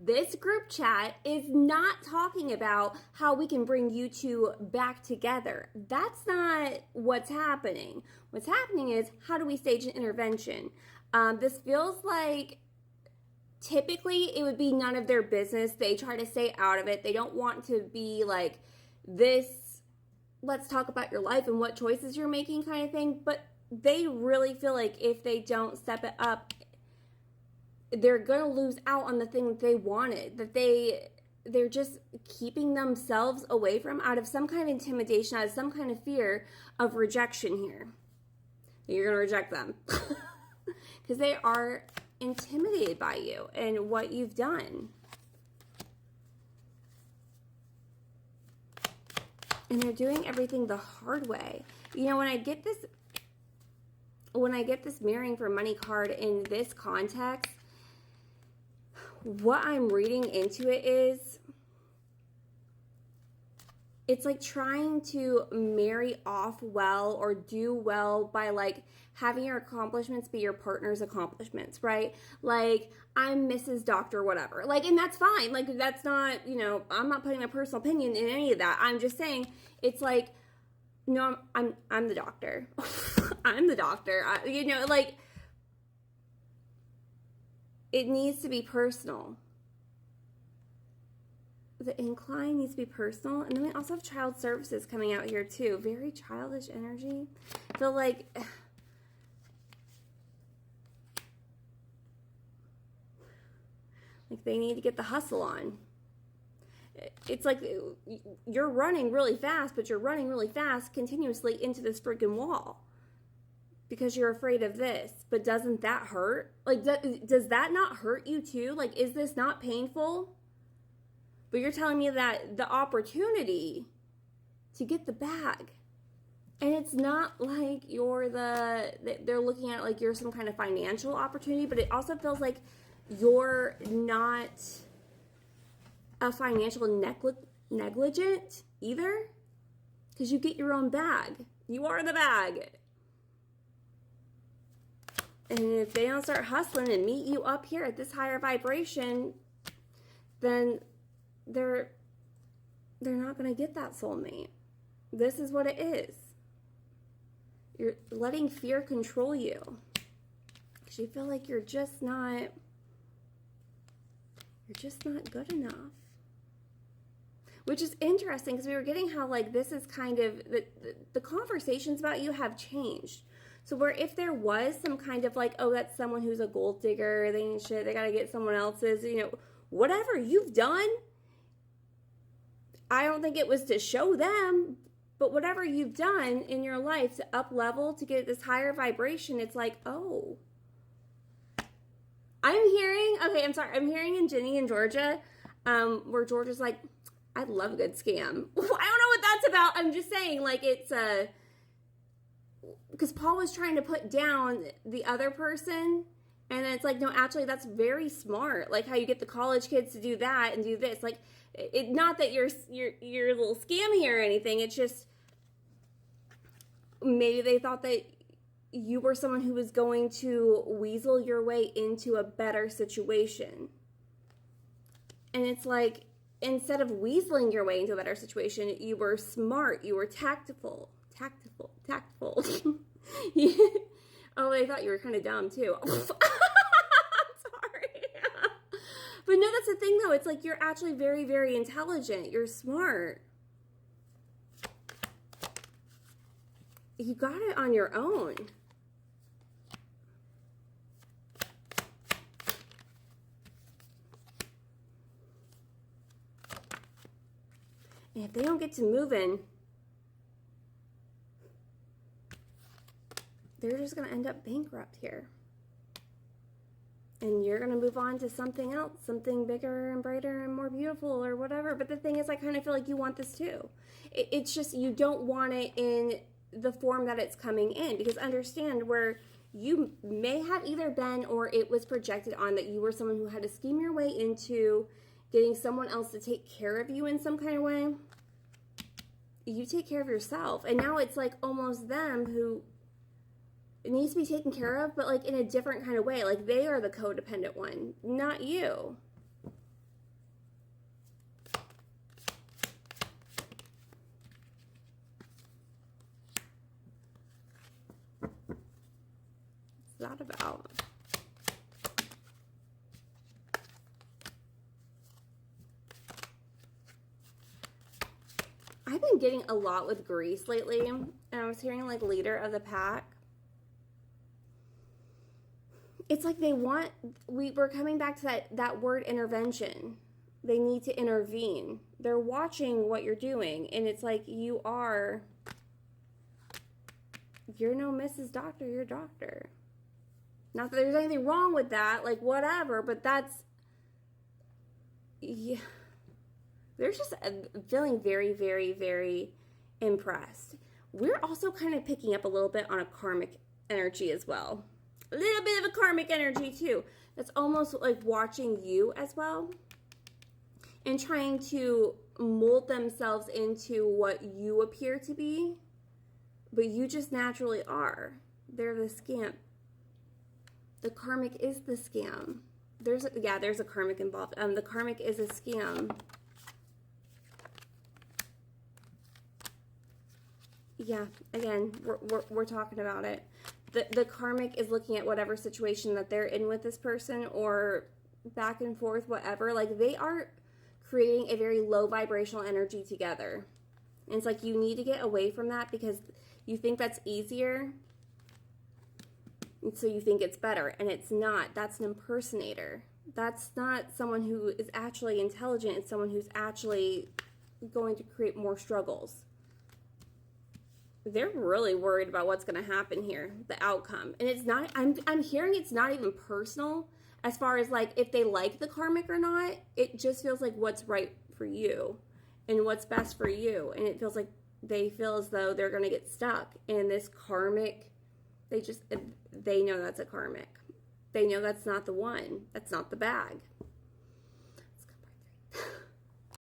This group chat is not talking about how we can bring you two back together. That's not what's happening. What's happening is, how do we stage an intervention? This feels like typically it would be none of their business. They try to stay out of it. They don't want to be like this, let's talk about your life and what choices you're making kind of thing. But they really feel like if they don't step it up, they're going to lose out on the thing that they wanted, that they're just keeping themselves away from out of some kind of intimidation, out of some kind of fear of rejection here. You're going to reject them because they are intimidated by you and what you've done. And they're doing everything the hard way. You know, when I get this mirroring for money card in this context, what I'm reading into it is, it's like trying to marry off well or do well by like having your accomplishments be your partner's accomplishments, right? Like, I'm Mrs. Doctor whatever. Like, and that's fine. Like, that's not, you know, I'm not putting a personal opinion in any of that. I'm just saying it's like, no, I'm the doctor. I'm the doctor. You know, like, it needs to be personal. The incline needs to be personal. And then we also have child services coming out here too. Very childish energy. I feel like they need to get the hustle on. It's like you're running really fast, but you're running really fast continuously into this freaking wall because you're afraid of this. But doesn't that hurt? Like, does that not hurt you too? Like, is this not painful? But you're telling me that the opportunity to get the bag, and it's not like they're looking at it like you're some kind of financial opportunity, but it also feels like you're not a financial negligent either, because you get your own bag. You are the bag. And if they don't start hustling and meet you up here at this higher vibration, then they're not going to get that soulmate. This is what it is. You're letting fear control you because you feel like you're just not good enough. Which is interesting because we were getting how like this is kind of the conversations about you have changed. So where if there was some kind of like, oh, that's someone who's a gold digger, they ain't shit, they got to get someone else's, you know, whatever you've done, I don't think it was to show them, but whatever you've done in your life to up level, to get this higher vibration, it's like, oh. I'm hearing in Ginny and Georgia, where Georgia's like, I love a good scam. I don't know what that's about. I'm just saying, like, it's because Paul was trying to put down the other person, and it's like, no, actually, that's very smart. Like how you get the college kids to do that and do this. Like, it not that you're a little scammy or anything. It's just maybe they thought that you were someone who was going to weasel your way into a better situation. And it's like, instead of weaseling your way into a better situation, you were smart. You were tactful. Oh, they thought you were kind of dumb too. Sorry. But no, that's the thing though. It's like you're actually very, very intelligent. You're smart. You got it on your own. And if they don't get to moving, they're just going to end up bankrupt here. And you're going to move on to something else, something bigger and brighter and more beautiful or whatever. But the thing is, I kind of feel like you want this too. It's just you don't want it in the form that it's coming in. Because understand where you may have either been or it was projected on that you were someone who had to scheme your way into getting someone else to take care of you in some kind of way. You take care of yourself. And now it's like almost them who it needs to be taken care of, but like in a different kind of way. Like they are the codependent one, not you. that about? I've been getting a lot with Greece lately, and I was hearing like leader of the pack. It's like we're coming back to that word intervention. They need to intervene. They're watching what you're doing, and it's like you're no Mrs. Doctor, you're doctor. Not that there's anything wrong with that, like whatever, but yeah. There's just feeling very, very, very impressed. We're also kind of picking up a little bit on a karmic energy as well. A little bit of a karmic energy too. That's almost like watching you as well and trying to mold themselves into what you appear to be, but you just naturally are. They're the scam. The karmic is the scam. There's a karmic involved. The karmic is a scam. Yeah, again, we're talking about it. The karmic is looking at whatever situation that they're in with this person, or back and forth, whatever. Like, they are creating a very low vibrational energy together. And it's like you need to get away from that because you think that's easier. And so you think it's better. And it's not. That's an impersonator. That's not someone who is actually intelligent. It's someone who's actually going to create more struggles. They're really worried about what's going to happen here, the outcome. And it's not, I'm hearing it's not even personal as far as like if they like the karmic or not. It just feels like what's right for you and what's best for you. And it feels like they feel as though they're going to get stuck in this karmic. They know that's a karmic. They know that's not the one. That's not the bag.